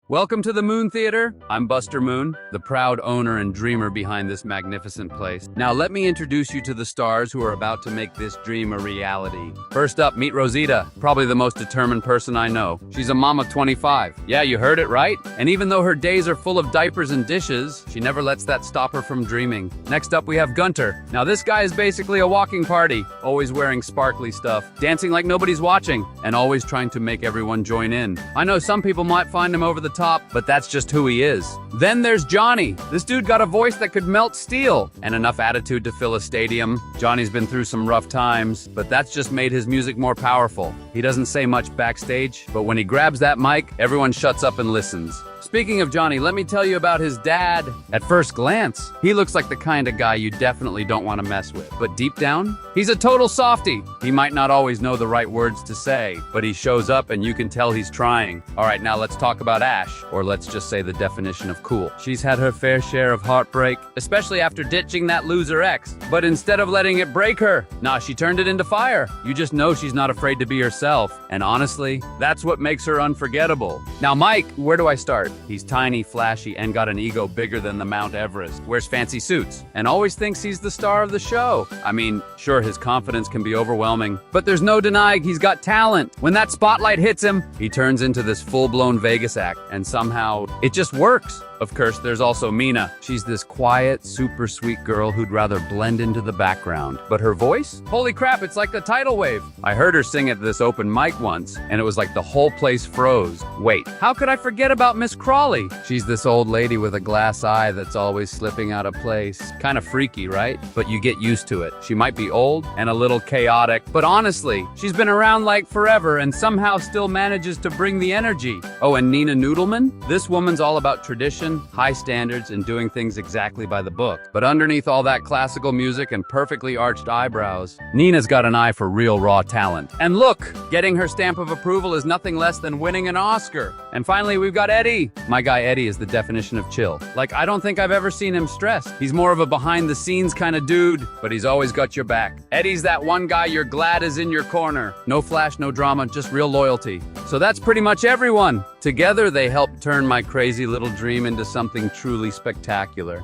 Welcome to the Moon Theater. I'm Buster Moon, the proud owner and dreamer behind this magnificent place. Now let me introduce you to the stars who are about to make this dream a reality. First up, meet Rosita, probably the most determined person I know. She's a mom of 25. Yeah, you heard it right. And even though her days are full of diapers and dishes, she never lets that stop her from dreaming. Next up, we have Gunter. Now this guy is basically a walking party, always wearing sparkly stuff, dancing like nobody's watching, and always trying to make everyone join in. I know some people might find him over the top, but that's just who he is. Then there's Johnny. This dude got a voice that could melt steel and enough attitude to fill a stadium. Johnny's been through some rough times, but that's just made his music more powerful. He doesn't say much backstage, but when he grabs that mic, everyone shuts up and listens. Speaking of Johnny, let me tell you about his dad. At first glance, he looks like the kind of guy you definitely don't want to mess with. But deep down, he's a total softie. He might not always know the right words to say, but he shows up and you can tell he's trying. All right, now let's talk about Ash, or let's just say the definition of cool. She's had her fair share of heartbreak, especially after ditching that loser ex. But instead of letting it break her, she turned it into fire. You just know she's not afraid to be herself. And honestly, that's what makes her unforgettable. Now, Mike, where do I start? He's tiny, flashy, and got an ego bigger than the Mount Everest, wears fancy suits, and always thinks he's the star of the show. I mean, sure, his confidence can be overwhelming, but there's no denying he's got talent. When that spotlight hits him, he turns into this full-blown Vegas act, and somehow it just works. Of course, there's also Mina. She's this quiet, super sweet girl who'd rather blend into the background. But her voice? Holy crap, it's like the tidal wave. I heard her sing at this open mic once, and it was like the whole place froze. Wait, how could I forget about Miss Cwley? She's this old lady with a glass eye that's always slipping out of place. Kind of freaky, right? But you get used to it. She might be old and a little chaotic, but honestly, she's been around like forever and somehow still manages to bring the energy. Oh, and Nina Noodleman? This woman's all about tradition, high standards, and doing things exactly by the book. But underneath all that classical music and perfectly arched eyebrows, Nina's got an eye for real raw talent. And look, getting her stamp of approval is nothing less than winning an Oscar. And finally, we've got Eddie. My guy Eddie is the definition of chill. Like, I don't think I've ever seen him stressed. He's more of a behind-the-scenes kind of dude, but he's always got your back. Eddie's that one guy you're glad is in your corner. No flash, no drama, just real loyalty. So that's pretty much everyone. Together, they helped turn my crazy little dream into something truly spectacular.